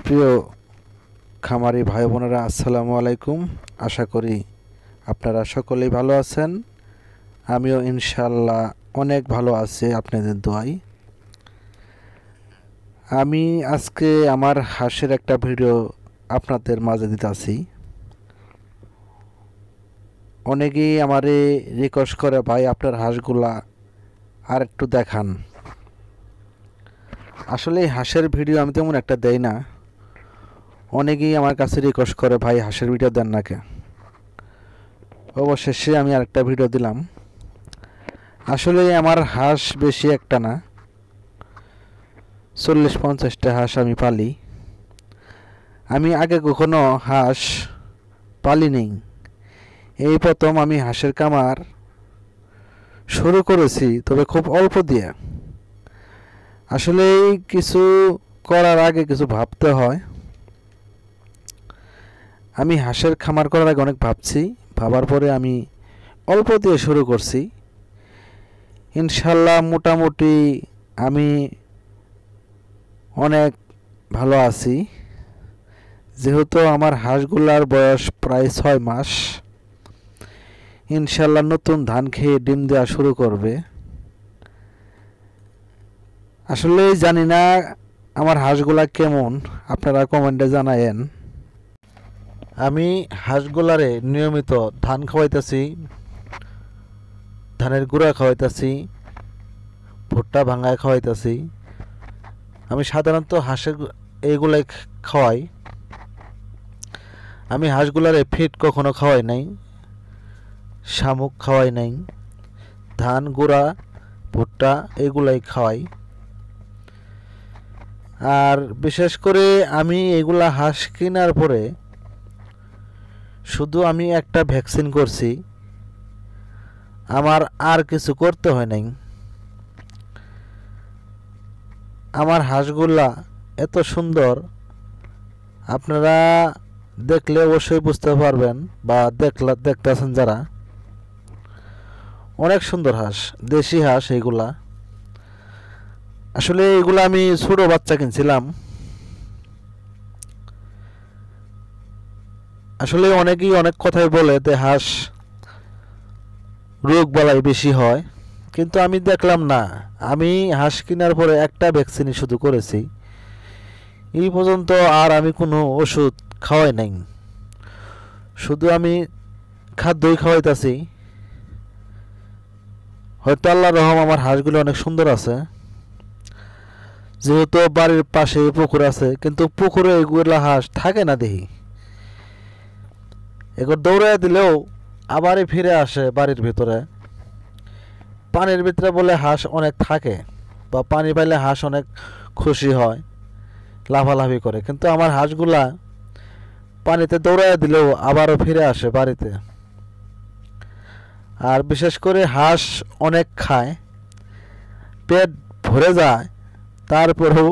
প্রিয় খামারি ভাই বোনেরা, আসসালামু আলাইকুম। আশা করি আপনারা সকলেই ভালো আছেন। আমিও ইনশাল্লাহ অনেক ভালো আছি আপনাদের দোয়ায়। আমি আজকে আমার হাঁসের একটা ভিডিও আপনাদের মাঝে দিতেছি। অনেকেই আমারে রিকোয়েস্ট করে, ভাই আপনার হাঁসগুলা আর একটু দেখান। আসলে এই হাঁসের ভিডিও আমি তেমন একটা দেই না। অনেকেই আমার কাছে রিকোয়েস্ট করে, ভাই হাঁসের ভিডিও দেন না কে। অবশেষে আমি আরেকটা ভিডিও দিলাম। আসলে আমার হাঁস বেশি একটা না, 40-50টা হাঁস আমি পালি। আমি আগে কখনো হাঁস পালিনি, এই প্রথম আমি হাঁসের খামার শুরু করেছি, তবে খুব অল্প দিয়ে। আসলে কিছু করার আগে কিছু ভাবতে হয়। আমি হাঁসের খামার করার আগে অনেক ভাবছি, ভাবার পরে আমি অল্প দিয়ে শুরু করছি। ইনশাল্লাহ মোটামুটি আমি অনেক ভালো আছি, যেহেতু আমার হাঁসগুলার বয়স প্রায় 6 মাস। ইনশাল্লাহ নতুন ধান খেয়ে ডিম দেওয়া শুরু করবে। আসলে জানি না আমার হাঁসগুলা কেমন, আপনারা কমেন্টে জানায়েন। আমি হাঁসগুলারে নিয়মিত ধান খাওয়াইতেছি, ধানের গুঁড়া খাওয়াইতেছি, ভুট্টা ভাঙায় খাওয়াইতেছি। আমি সাধারণত হাঁসের এইগুলাই খাওয়াই। আমি হাঁসগুলারে ফিট কখনো খাওয়াই নাই, শামুক খাওয়াই নাই, ধান গুঁড়া ভুট্টা এগুলাই খাওয়াই। আর বিশেষ করে আমি এগুলা হাঁস কেনার পরে শুধু আমি একটা ভ্যাকসিন করছি, আমার আর কিছু করতে হয় নাই। আমার হাঁসগুলা এত সুন্দর, আপনারা দেখলে অবশ্যই বুঝতে পারবেন, বা দেখতেছেন যারা, অনেক সুন্দর হাঁস, দেশি হাঁস এইগুলা। আসলে এইগুলা আমি ছোট বাচ্চা কিনছিলাম। আসলে অনেকেই অনেক কথাই বলে যে হাঁস রোগ বালাই বেশি হয়, কিন্তু আমি দেখলাম না। আমি হাঁস কেনার পরে একটা ভ্যাকসিনই শুধু করেছি, এই পর্যন্ত আর আমি কোনো ওষুধ খাওয়াই নাই। শুধু আমি খাদ্যই খাওয়াইতেছি। হয়তো আল্লাহর রহম আমার হাঁসগুলো অনেক সুন্দর আছে, যেহেতু বাড়ির পাশে পুকুর আছে, কিন্তু পুকুরে এগুলা হাঁস থাকে না দেখি। এগুলো দৌড়ায় দিলেও আবারই ফিরে আসে বাড়ির ভিতরে। পানির ভিতরে বলে হাঁস অনেক থাকে, বা পানি পাইলে হাঁস অনেক খুশি হয়, লাফালাফি করে। কিন্তু আমার হাঁসগুলা পানিতে দৌড়ায় দিলেও আবারও ফিরে আসে বাড়িতে। আর বিশেষ করে হাঁস অনেক খায়, পেট ভরে যায়, তারপরেও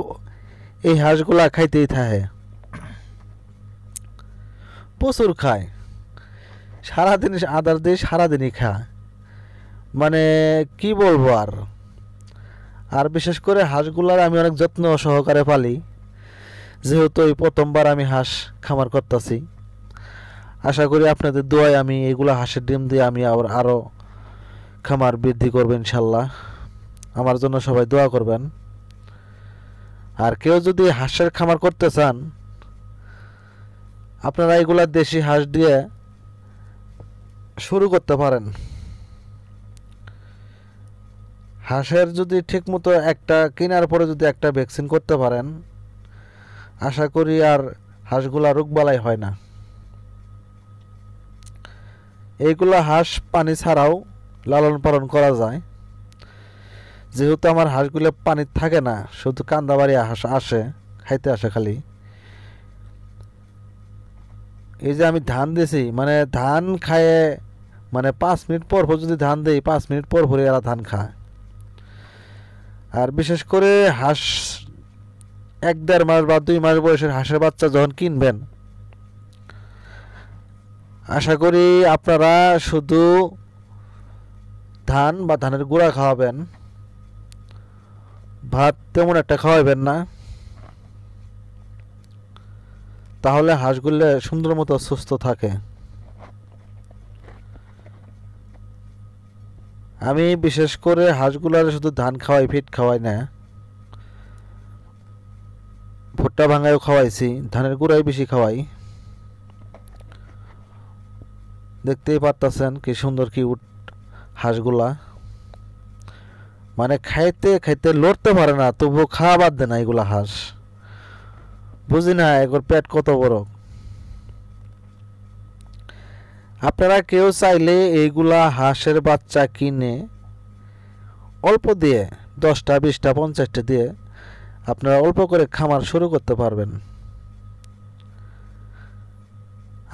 এই হাঁসগুলা খাইতেই থাকে, প্রচুর খায়। সারাদিন আদার দিয়ে সারাদিনই খায়, মানে কি বলবো আর। আর বিশেষ করে হাঁসগুলার আমি অনেক যত্ন সহকারে পালি, যেহেতু এই প্রথমবার আমি হাঁস খামার করতেছি। আশা করি আপনাদের দোয়ায় আমি এগুলো হাঁসের ডিম দিয়ে আমি আরও খামার বৃদ্ধি করব ইনশাল্লাহ। আমার জন্য সবাই দোয়া করবেন। আর কেউ যদি হাঁসের খামার করতে চান, আপনারা এগুলা দেশি হাঁস দিয়ে শুরু করতে পারেন। হাঁসের যদি ঠিকমতো একটা কেনার পরে যদি একটা ভ্যাকসিন করতে পারেন, আশা করি আর হাঁসগুলা রোগবালাই হয় না। এইগুলা হাঁস পানি ছাড়াও লালন পালন করা যায়, যেহেতু আমার হাঁসগুলো পানি থাকে না, শুধু কান্দাবাড়ি হাঁস আসে, খাইতে আসে খালি। এই যে আমি ধান দিয়েছি, মানে ধান খায়, মানে 5 মিনিট পর পর যদি ধান দেই, 5 মিনিট পর পরে এরা ধান খায়। আর বিশেষ করে হাঁস 1-1.5 মাস বা 2 মাস বয়সের হাঁসের বাচ্চা যখন কিনবেন, আশা করি আপনারা শুধু ধান বা ধানের গুঁড়া খাওয়াবেন, ভাত তেমন একটা খাওয়াবেন না। তাহলে হাঁসগুলো সুন্দর মতো সুস্থ থাকে। আমি বিশেষ করে হাঁসগুলার শুধু ধান খাওয়াই, ফিট খাওয়াই না, ভুট্টা ভাঙায়ও খাওয়াইছি, ধানের গুঁড়াই বেশি খাওয়াই। দেখতেই পারতেছেন কি সুন্দর কিউট হাঁসগুলা, মানে খাইতে খাইতে লড়তে পারে না, তবুও খাওয়া বাদ দেয় না এগুলা হাঁস। বুঝি না এগুলোর পেট কত বড়। আপনারা কেউ চাইলে এইগুলা হাঁসের বাচ্চা কিনে অল্প দিয়ে 10টা 20টা 50টা দিয়ে আপনারা অল্প করে খামার শুরু করতে পারবেন।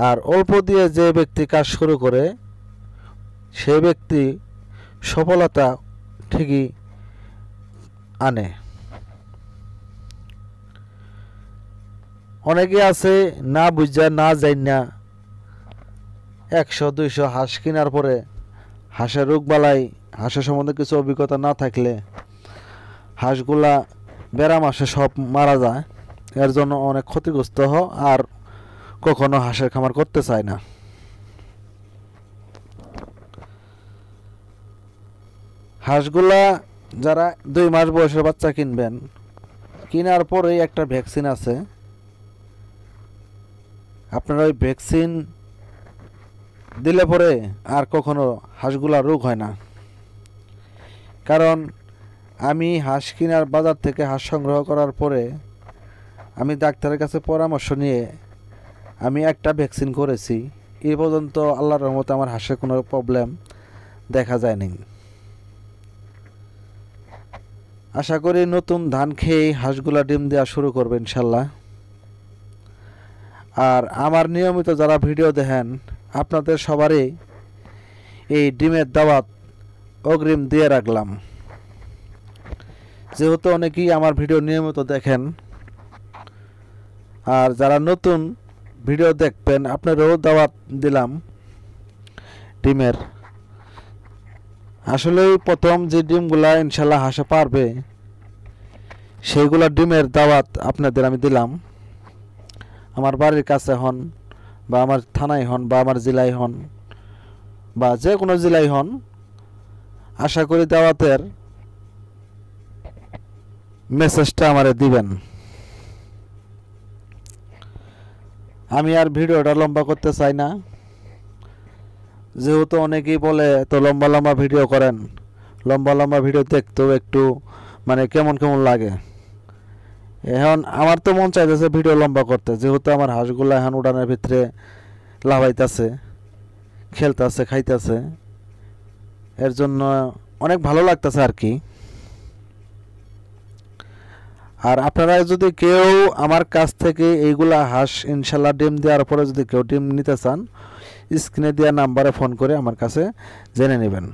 আর অল্প দিয়ে যে ব্যক্তি কাজ শুরু করে সেই ব্যক্তি সফলতা ঠিকই আনে। অনেকে আছে না বুঝা না যাই না 100-200 হাঁস কেনার পরে হাঁসের রোগবালাই, হাঁসের সম্বন্ধে কিছু অভিজ্ঞতা না থাকলে হাঁসগুলা বেড়াম আসে সব মারা যায়। এর জন্য অনেক ক্ষতিগ্রস্ত হয় আর কখনো হাঁসের খামার করতে চায় না। হাঁসগুলা যারা 2 মাস বয়সের বাচ্চা কিনবেন, কেনার পরেই একটা ভ্যাকসিন আছে, আপনারা ওই ভ্যাকসিন দিলে পরে আর কখনো হাঁসগুলা রোগ হয় না। কারণ আমি হাঁস কেনার বাজার থেকে হাঁস সংগ্রহ করার পরে আমি ডাক্তারের কাছে পরামর্শ নিয়ে আমি একটা ভ্যাকসিন করেছি। এই পর্যন্ত আল্লাহর রহমতে আমার হাঁসের কোনো প্রবলেম দেখা যায়নি। আশা করি নতুন ধান খেয়ে হাঁসগুলা ডিম দেওয়া শুরু করবে ইনশাল্লাহ। আর আমার নিয়মিত যারা ভিডিও দেখেন আপনাদের সবারই এই ডিমের দাওয়াত অগ্রিম দিয়ে রাখলাম। যেহেতু অনেকেই আমার ভিডিও নিয়মিত দেখেন, আর যারা নতুন ভিডিও দেখবেন আপনারাও দাওয়াত দিলাম ডিমের। আসলেই প্রথম যে ডিমগুলা ইনশাল্লাহ হাঁসে পারবে সেইগুলা ডিমের দাওয়াত আপনাদের আমি দিলাম। আমার বাড়ির কাছে হন বা আমার থানায় হন বা আমার জেলায় হন বা যে কোনো জেলায় হন, আশা করি দাওয়াতের মেসেজটা আমারে দিবেন। আমি আর ভিডিওটা লম্বা করতে চাই না, যেহেতু অনেকেই বলে তো লম্বা লম্বা ভিডিও করেন, লম্বা লম্বা ভিডিও দেখতেও একটু মানে কেমন কেমন লাগে। এখন আমার তো মন চাইতেছে ভিডিও লম্বা করতে, যেহেতু আমার হাঁসগুলো এখন উড়ানের ভিতরে লাফাইতেছে, খেলতেছে, খাইতেছে, এর জন্য অনেক ভালো লাগতেছে আর কি। আর আপনারা যদি কেউ আমার কাছ থেকে এইগুলা হাঁস ইনশাল্লাহ ডিম দেওয়ার পরে যদি কেউ ডিম নিতে চান, স্ক্রিনে দেওয়া নাম্বারে ফোন করে আমার কাছে জেনে নেবেন।